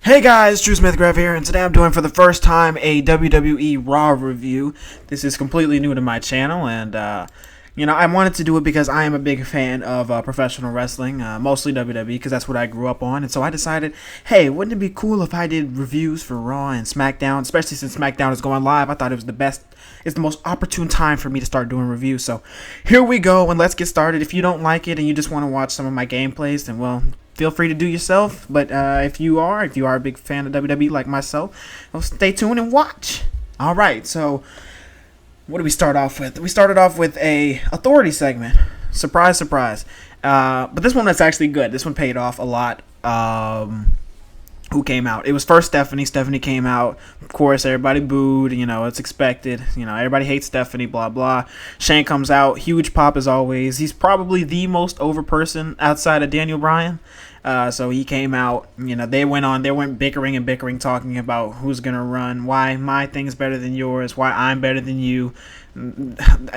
Hey guys, Drew Smithgrave here, and today I'm doing for the first time a WWE Raw review. This is completely new to my channel, and I wanted to do it because I am a big fan of professional wrestling, mostly WWE, because that's what I grew up on. And so I decided, hey, wouldn't it be cool if I did reviews for Raw and Smackdown, especially since Smackdown is going live. I thought it was it's the most opportune time for me to start doing reviews. So here we go, and let's get started. If you don't like it and you just want to watch some of my gameplays, then well, feel free to do yourself. But if you are a big fan of WWE like myself, well, stay tuned and watch. All right, so what do we start off with? We started off with a authority segment. Surprise, surprise. But this one that's actually good. This one paid off a lot. Who came out? It was first Stephanie. Stephanie came out. Of course, everybody booed. It's expected. Everybody hates Stephanie, blah, blah. Shane comes out. Huge pop as always. He's probably the most over person outside of Daniel Bryan. So he came out. They went bickering, talking about who's going to run, why my thing's better than yours, why I'm better than you.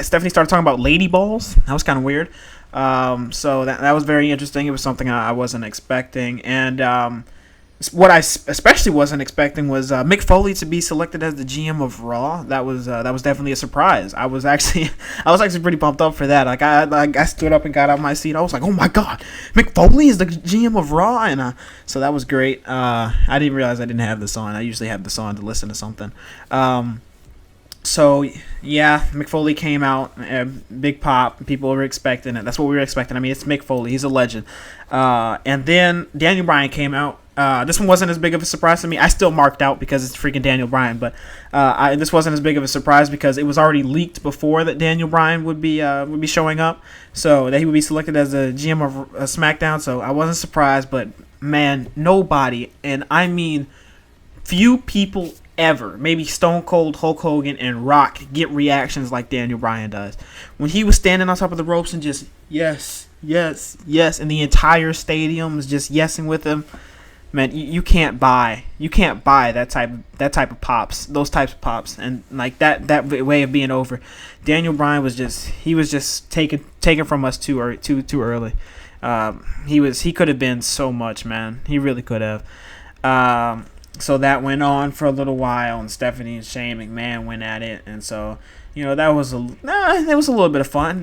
Stephanie started talking about lady balls. That was kind of weird. So that was very interesting. It was something I wasn't expecting. And what I especially wasn't expecting was Mick Foley to be selected as the GM of Raw. That was definitely a surprise. I was actually pretty pumped up for that. I stood up and got out of my seat. I was like, oh my god, Mick Foley is the GM of Raw, and so that was great. I didn't realize I didn't have this on. I usually have this on to listen to something. So yeah, Mick Foley came out, big pop. People were expecting it. That's what we were expecting. I mean, it's Mick Foley. He's a legend. And then Daniel Bryan came out. This one wasn't as big of a surprise to me. I still marked out because it's freaking Daniel Bryan, but this wasn't as big of a surprise because it was already leaked before that Daniel Bryan would be showing up, so that he would be selected as a GM of SmackDown. So I wasn't surprised, but man, nobody, and I mean few people ever, maybe Stone Cold, Hulk Hogan, and Rock, get reactions like Daniel Bryan does when he was standing on top of the ropes and just yes, and the entire stadium was just yesing with him. Man, you can't buy that type of pops, those types of pops, and like that way of being over. Daniel Bryan was just taken from us too early. He could have been so much, man. He really could have. So that went on for a little while, and Stephanie and Shane McMahon went at it, and so that was a little bit of fun.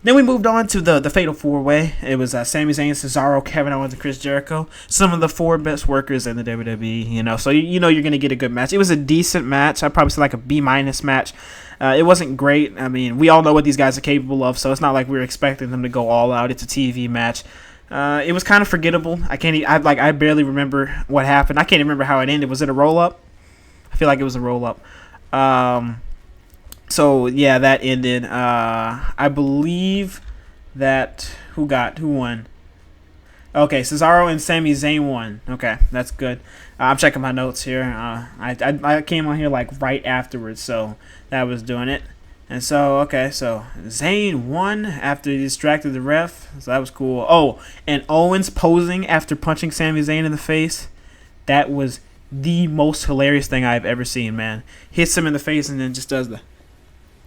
Then we moved on to the Fatal 4-Way. It was Sami Zayn, Cesaro, Kevin Owens, and Chris Jericho. Some of the 4 best workers in the WWE. So you're gonna get a good match. It was a decent match. I'd probably say like a B- match. It wasn't great. I mean, we all know what these guys are capable of, so it's not like we were expecting them to go all out. It's a TV match. It was kind of forgettable. I barely remember what happened. I can't even remember how it ended. Was it a roll up? I feel like it was a roll up. So yeah, that ended. I believe that who won? Okay, Cesaro and Sami Zayn won. Okay, that's good. I'm checking my notes here. I came on here like right afterwards, so that was doing it. And so Zayn won after he distracted the ref. So that was cool. Oh, and Owens posing after punching Sami Zayn in the face. That was the most hilarious thing I've ever seen, man. Hits him in the face and then just does the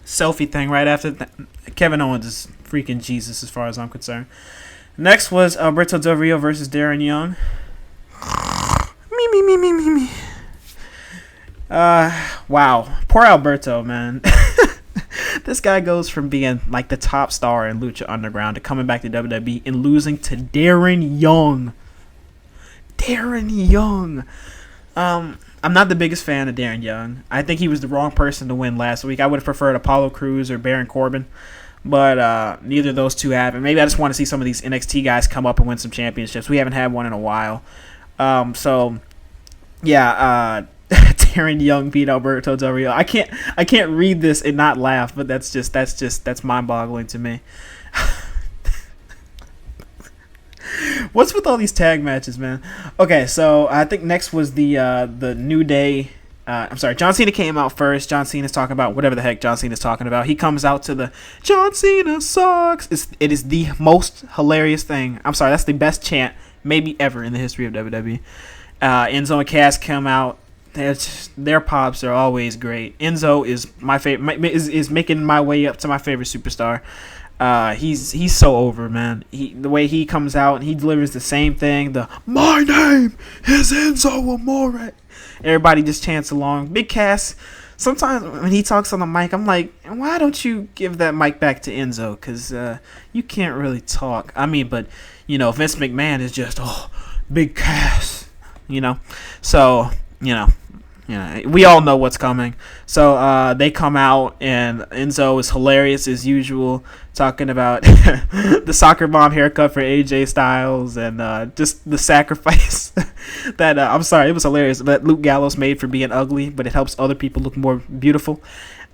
selfie thing right after that. Kevin Owens is freaking Jesus as far as I'm concerned. Next was Alberto Del Rio versus Darren Young. Me. Wow. Poor Alberto, man. This guy goes from being like the top star in Lucha Underground to coming back to WWE and losing to Darren Young. I'm not the biggest fan of Darren Young. I think he was the wrong person to win last week. I would have preferred Apollo Crews or Baron Corbin, but neither of those two have. And maybe I just want to see some of these NXT guys come up and win some championships. We haven't had one in a while. Darren Young beat Alberto Del Rio. I can't read this and not laugh, but that's mind-boggling to me. What's with all these tag matches, man? Okay, so I think next was the New Day. John Cena came out first. John Cena's talking about whatever the heck John Cena's talking about. He comes out to the John Cena sucks. It is the most hilarious thing. That's the best chant maybe ever in the history of WWE. Enzo and Cass come out. Their pops are always great. Enzo is my favorite. Is making my way up to my favorite superstar. He's so over, man. The way he comes out and he delivers the same thing. My name is Enzo Amore. Everybody just chants along. Big Cass. Sometimes when he talks on the mic, I'm like, why don't you give that mic back to Enzo? Because you can't really talk. I mean, but Vince McMahon is just Big Cass. So we all know what's coming. So they come out, and Enzo is hilarious as usual, talking about the soccer mom haircut for AJ Styles and just the sacrifice that I'm sorry, it was hilarious that Luke Gallows made for being ugly, but it helps other people look more beautiful.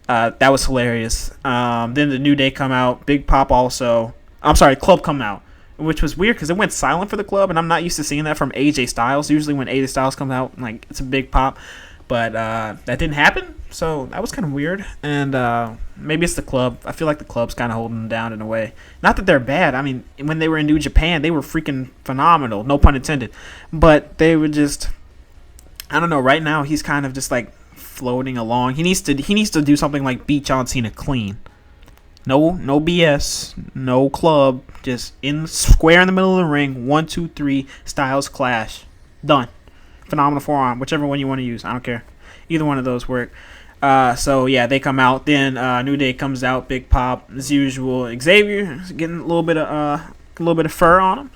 That was hilarious. Then the New Day come out, Big Pop also. I'm sorry, Club come out, which was weird because it went silent for the Club, and I'm not used to seeing that from AJ Styles. Usually when AJ Styles comes out, like, it's a big pop. But that didn't happen, so that was kind of weird. And maybe it's the Club. I feel like the Club's kind of holding them down in a way. Not that they're bad. I mean, when they were in New Japan, they were freaking phenomenal. No pun intended. But they were just, I don't know. Right now, he's kind of just like floating along. He needs to do something like beat John Cena clean. No BS. No Club. Just square in the middle of the ring. 1, 2, 3. Styles clash. Done. Phenomenal forearm, whichever one you want to use. I don't care. Either one of those work. So yeah, they come out. Then New Day comes out. Big Pop as usual. Xavier is getting a little bit of fur on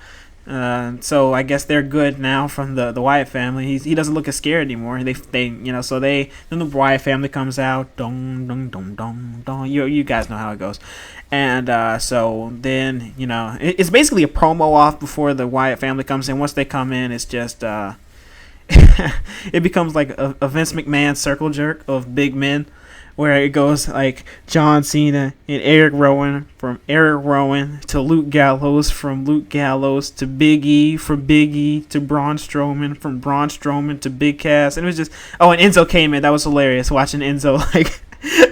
him. So I guess they're good now from the Wyatt family. He doesn't look as scared anymore. Then the Wyatt family comes out. Dong dong dong dong dong. You guys know how it goes. And so then it's basically a promo off before the Wyatt family comes in. Once they come in, it's just it becomes like a Vince McMahon circle jerk of big men, where it goes like John Cena and Eric Rowan, from Eric Rowan to Luke Gallows, from Luke Gallows to Big E, from Big E to Braun Strowman, from Braun Strowman to Big Cass. And it was just, and Enzo came in. That was hilarious, watching Enzo like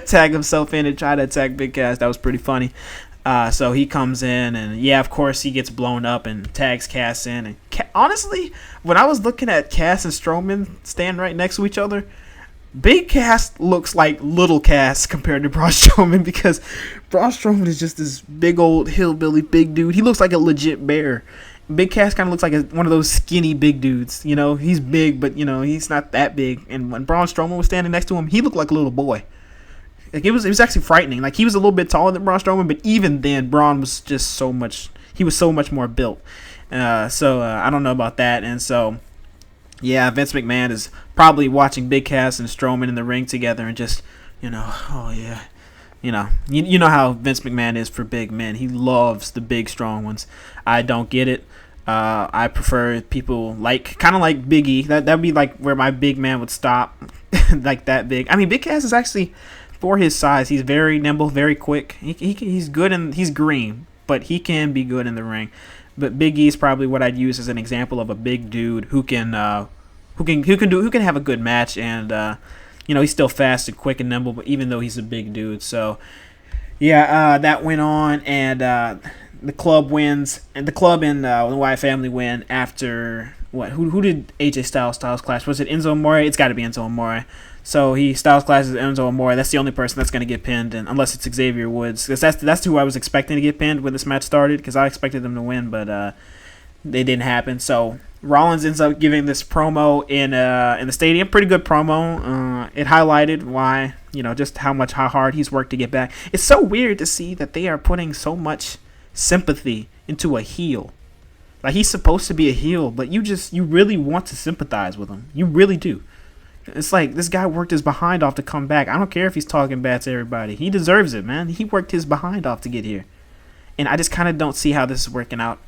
tag himself in and try to attack Big Cass. That was pretty funny. So he comes in, and yeah, of course he gets blown up and tags Cass in. And honestly, when I was looking at Cass and Strowman stand right next to each other, Big Cass looks like little Cass compared to Braun Strowman, because Braun Strowman is just this big old hillbilly big dude. He looks like a legit bear. Big Cass kind of looks like one of those skinny big dudes. He's big, but he's not that big. And when Braun Strowman was standing next to him, he looked like a little boy. Like it was actually frightening. Like, he was a little bit taller than Braun Strowman, but even then, Braun was just so much more built. So I don't know about that. And so, yeah, Vince McMahon is probably watching Big Cass and Strowman in the ring together and just, oh yeah. You know how Vince McMahon is for big men. He loves the big, strong ones. I don't get it. I prefer people kind of like Big E. That'd be like where my big man would stop, like that big. I mean, Big Cass is actually, for his size, he's very nimble, very quick. He's good, and he's green, but he can be good in the ring. But Big E is probably what I'd use as an example of a big dude who can have a good match, and he's still fast and quick and nimble, but even though he's a big dude. So yeah, that went on, and the Club wins, and the Club and the Wyatt family win after what? Who did AJ Styles clash? Was it Enzo Amore? It's got to be Enzo Amore. So he Styles clashes Enzo Amore. That's the only person that's going to get pinned, and unless it's Xavier Woods, because that's who I was expecting to get pinned when this match started, because I expected them to win, but they didn't happen. So Rollins ends up giving this promo in the stadium. Pretty good promo. It highlighted why, just how hard he's worked to get back. It's so weird to see that they are putting so much sympathy into a heel. Like, he's supposed to be a heel, but you really want to sympathize with him. You really do. It's like, this guy worked his behind off to come back. I don't care if he's talking bad to everybody. He deserves it, man. He worked his behind off to get here. And I just kind of don't see how this is working out.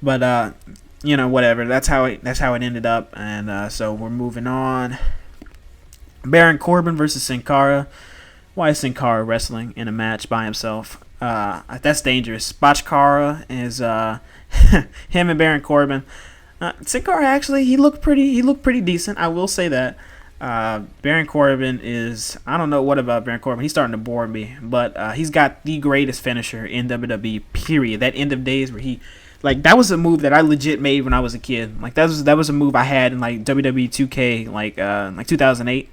But, whatever. That's how it ended up. And so we're moving on. Baron Corbin versus Sin Cara. Why is Sin Cara wrestling in a match by himself? That's dangerous. Botch Cara is him and Baron Corbin. Sin Cara, actually, he looked pretty decent. I will say that. Baron Corbin is, I don't know what about Baron Corbin. He's starting to bore me, but he's got the greatest finisher in WWE, period. That end of days where that was a move that I legit made when I was a kid. Like, that was a move I had in like WWE 2K, like 2008.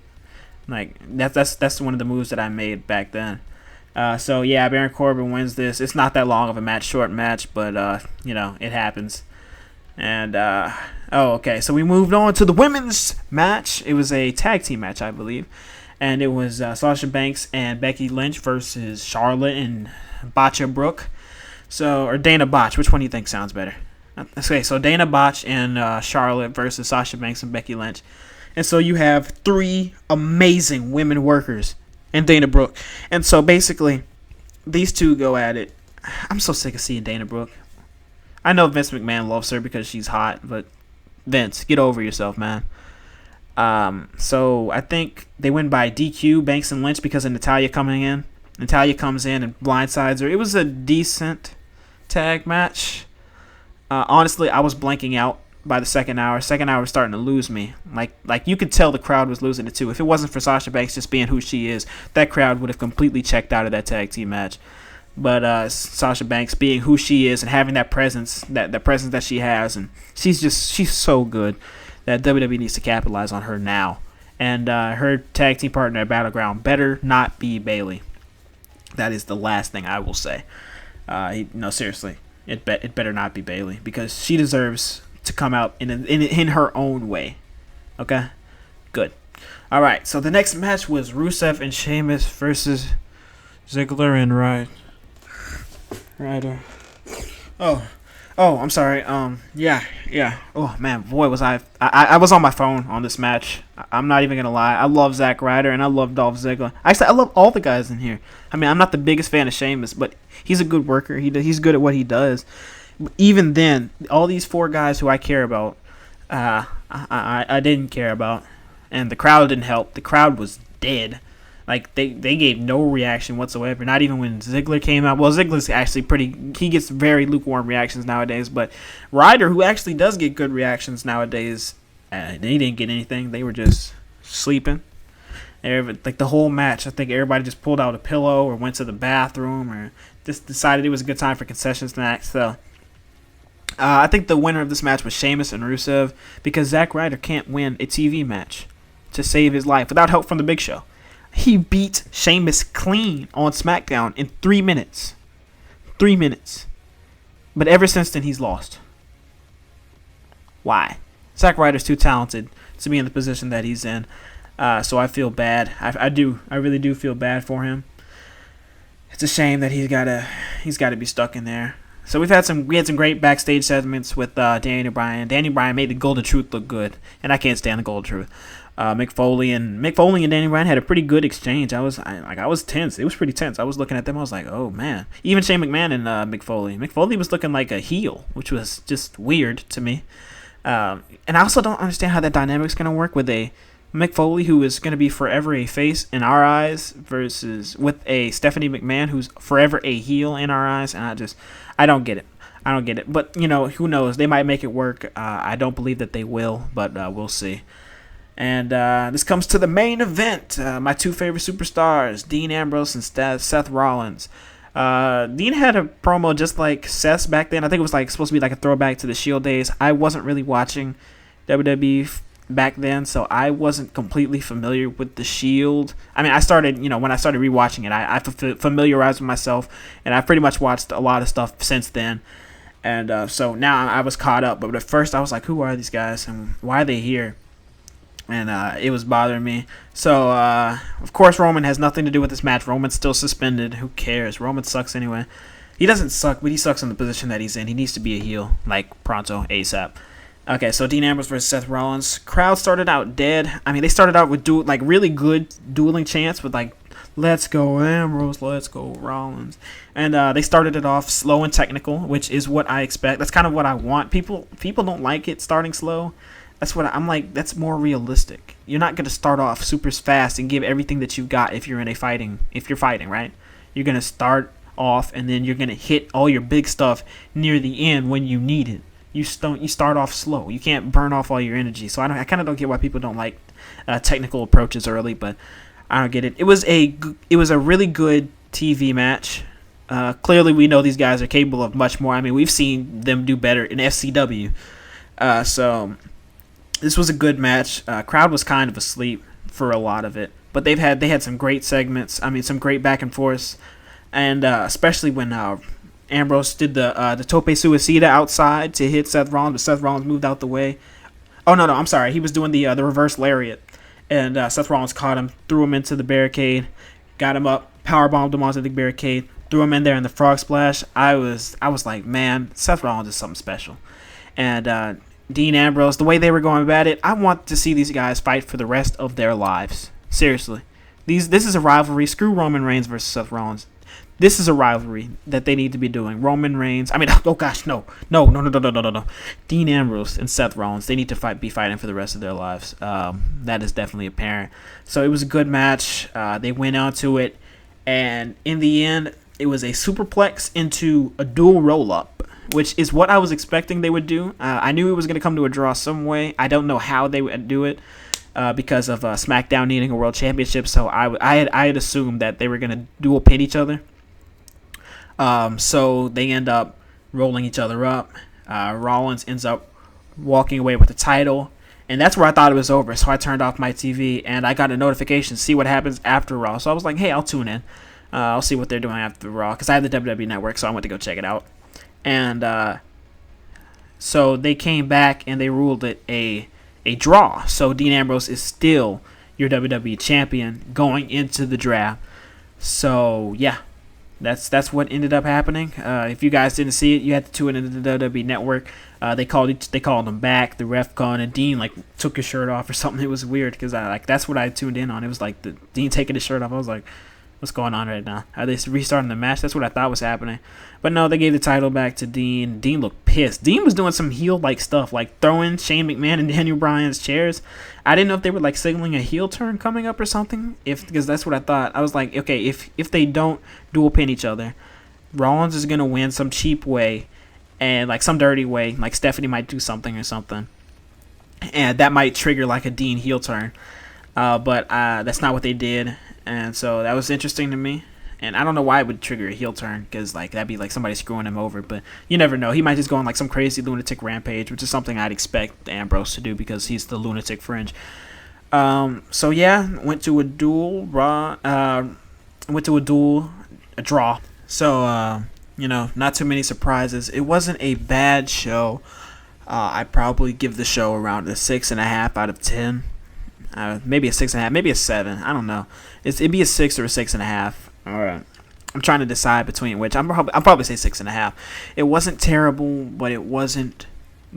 Like, that's one of the moves that I made back then. So yeah, Baron Corbin wins this. It's not that long of a match, short match, but it happens. And okay, so we moved on to the women's match. It was a tag team match, I believe, and it was Sasha Banks and Becky Lynch versus Charlotte and Botcha Brooke. Or Dana Botch. Which one do you think sounds better? Okay, so Dana Botch and Charlotte versus Sasha Banks and Becky Lynch. And so you have 3 amazing women workers and Dana Brooke. And so basically, these two go at it. I'm so sick of seeing Dana Brooke. I know Vince McMahon loves her because she's hot, but Vince, get over yourself, man. So I think they win by DQ, Banks and Lynch, because of Natalya coming in. Natalya comes in and blindsides her. It was a decent tag match. Honestly, I was blanking out by the second hour. Second hour was starting to lose me. Like you could tell the crowd was losing it too. If it wasn't for Sasha Banks just being who she is, that crowd would have completely checked out of that tag team match. But Sasha Banks being who she is and having that presence, that presence that she has, and she's so good that WWE needs to capitalize on her now. And her tag team partner at Battleground better not be Bayley. That is the last thing I will say. No, seriously, it better not be Bayley, because she deserves to come out in her own way. Okay, good. All right, so the next match was Rusev and Sheamus versus Ziggler and Ryder. Oh, I'm sorry. Yeah. Oh man, boy, was I was on my phone on this match. I'm not even gonna lie. I love Zack Ryder and I love Dolph Ziggler. Actually, I love all the guys in here. I mean, I'm not the biggest fan of Sheamus, but he's a good worker. He's good at what he does. Even then, all these 4 guys who I care about, I didn't care about, and the crowd didn't help. The crowd was dead. Like, they gave no reaction whatsoever. Not even when Ziggler came out. Well, Ziggler's actually he gets very lukewarm reactions nowadays. But Ryder, who actually does get good reactions nowadays, they didn't get anything. They were just sleeping. Like, the whole match, I think everybody just pulled out a pillow or went to the bathroom or just decided it was a good time for concession snacks. So, I think the winner of this match was Sheamus and Rusev, because Zack Ryder can't win a TV match to save his life without help from the Big Show. He beat Sheamus clean on Smackdown in 3 minutes. 3 minutes. But ever since then, he's lost. Why? Zack Ryder's too talented to be in the position that he's in. So I feel bad. I really do feel bad for him. It's a shame that he's gotta be stuck in there. So we had some great backstage segments with Danny Bryan. Danny Bryan made the Golden Truth look good, and I can't stand the Golden Truth. Mick Foley and Danny Bryan had a pretty good exchange. I was tense. It was pretty tense. I was looking at them. I was like, oh man. Even Shane McMahon and Mick Foley. Mick Foley was looking like a heel, which was just weird to me. And I also don't understand how that dynamic's going to work with a Mick Foley, who is going to be forever a face in our eyes, versus with a Stephanie McMahon, who's forever a heel in our eyes. And I don't get it. But, who knows? They might make it work. I don't believe that they will, but we'll see. And this comes to the main event. My 2 favorite superstars, Dean Ambrose and Seth Rollins. Dean had a promo just like Seth's back then. I think it was supposed to be like a throwback to the Shield days. I wasn't really watching WWE back then, so I wasn't completely familiar with the Shield. I mean, I started, when I started rewatching it, I familiarized with myself, and I pretty much watched a lot of stuff since then. And so now I was caught up. But at first I was like, who are these guys and why are they here? And it was bothering me. So, of course, Roman has nothing to do with this match. Roman's still suspended. Who cares? Roman sucks anyway. He doesn't suck, but he sucks in the position that he's in. He needs to be a heel, like pronto, ASAP. Okay, so Dean Ambrose versus Seth Rollins. Crowd started out dead. I mean, they started out with really good dueling chants with let's go Ambrose, let's go Rollins. And they started it off slow and technical, which is what I expect. That's kind of what I want. People don't like it starting slow. That's what I'm like. That's more realistic. You're not gonna start off super fast and give everything that you've got if you're fighting, right? You're gonna start off and then you're gonna hit all your big stuff near the end when you need it. You start off slow. You can't burn off all your energy. So I kind of don't get why people don't like technical approaches early, but I don't get it. It was a really good TV match. Clearly, we know these guys are capable of much more. I mean, we've seen them do better in FCW. So this was a good match. Crowd was kind of asleep for a lot of it, but they had some great segments. I mean, some great back and forth. and especially when Ambrose did the tope suicida outside to hit Seth Rollins, but Seth Rollins moved out the way. Oh no, I'm sorry. He was doing the reverse lariat, and Seth Rollins caught him, threw him into the barricade, got him up, powerbombed him onto the barricade, threw him in there in the frog splash. I was like, man, Seth Rollins is something special. And Dean Ambrose, the way they were going about it, I want to see these guys fight for the rest of their lives. Seriously, this is a rivalry. Screw Roman Reigns versus Seth Rollins. This is a rivalry that they need to be doing. Roman Reigns. I mean, oh gosh, no. Dean Ambrose and Seth Rollins. They need to be fighting for the rest of their lives. That is definitely apparent. So it was a good match. They went on to it, and in the end, it was a superplex into a dual roll-up, which is what I was expecting they would do. I knew it was going to come to a draw some way. I don't know how they would do it. Because of Smackdown needing a world championship, so I had assumed that they were going to dual pin each other. So they end up rolling each other up. Rollins ends up walking away with the title, and that's where I thought it was over. So I turned off my TV, and I got a notification to see what happens after Raw. So I was like, hey, I'll tune in. I'll see what they're doing after Raw, because I have the WWE Network, so I went to go check it out. And so they came back, and they ruled it a draw. So Dean Ambrose is still your WWE champion going into the draft. So yeah, that's what ended up happening. If you guys didn't see it, you had to tune into the WWE Network. They called him back. The ref called, and Dean took his shirt off or something. It was weird because that's what I tuned in on. It was like the Dean taking his shirt off. I was like, what's going on right now? Are they restarting the match? That's what I thought was happening. But no, they gave the title back to Dean. Dean looked pissed. Dean was doing some heel-like stuff, like throwing Shane McMahon and Daniel Bryan's chairs. I didn't know if they were signaling a heel turn coming up or something. Because that's what I thought. I was like, okay, if they don't dual pin each other, Rollins is gonna win some cheap way and some dirty way. Like Stephanie might do something or something, and that might trigger a Dean heel turn. But that's not what they did. And so that was interesting to me. And I don't know why it would trigger a heel turn, because that'd be somebody screwing him over. But you never know. He might just go on some crazy lunatic rampage, which is something I'd expect Ambrose to do because he's the lunatic fringe. So yeah, went to a draw. So not too many surprises. It wasn't a bad show. I'd probably give the show around a 6.5 out of 10. Maybe a 6.5, maybe a 7. I don't know. It'd be a 6 or a 6.5. All right. I'm trying to decide between which. I'll probably say 6.5. It wasn't terrible, but it wasn't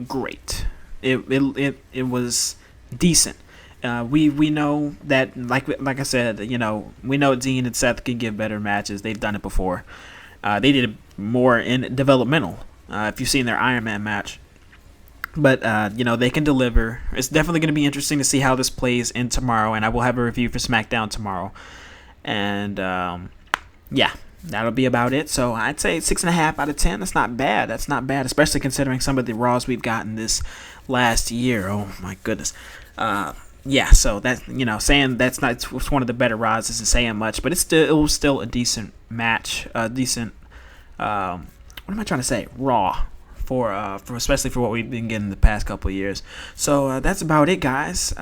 great. It was decent. We know that like I said, we know Dean and Seth can give better matches. They've done it before. They did it more in developmental. If you've seen their Iron Man match. But, they can deliver. It's definitely going to be interesting to see how this plays in tomorrow, and I will have a review for Smackdown tomorrow. And, yeah, that'll be about it. So I'd say 6.5 out of 10. That's not bad. That's not bad, especially considering some of the Raws we've gotten this last year. Oh, my goodness. Yeah, so that, saying that's not one of the better Raws isn't saying much, but it was still a decent match. What am I trying to say? Raw. For especially for what we've been getting the past couple of years. So that's about it, guys.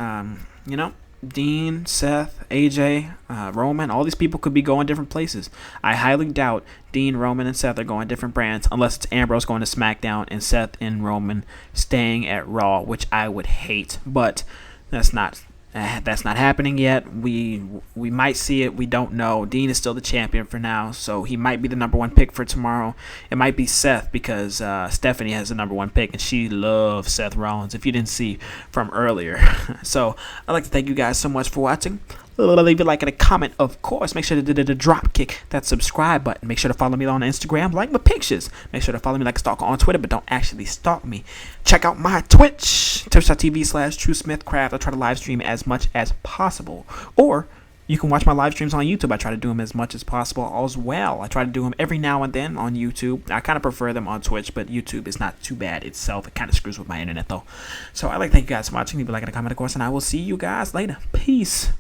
Dean, Seth, AJ, Roman, all these people could be going different places. I highly doubt Dean, Roman, and Seth are going different brands unless it's Ambrose going to SmackDown and Seth and Roman staying at Raw, which I would hate. But that's not happening yet. We might see it. We don't know. Dean is still the champion for now, so he might be the number one pick for tomorrow. It might be Seth because Stephanie has the number one pick, and she loves Seth Rollins, if you didn't see from earlier. So I'd like to thank you guys so much for watching. Leave a like and a comment, of course. Make sure to do the drop kick, that subscribe button. Make sure to follow me on Instagram, like my pictures. Make sure to follow me like a stalker on Twitter, but don't actually stalk me. Check out my Twitch, twitch.tv/TrueSmithCraft. I try to live stream as much as possible. Or you can watch my live streams on YouTube. I try to do them as much as possible as well. I try to do them every now and then on YouTube. I kind of prefer them on Twitch, but YouTube is not too bad itself. It kind of screws with my internet, though. So I'd like to thank you guys for watching. Leave a like and a comment, of course, and I will see you guys later. Peace.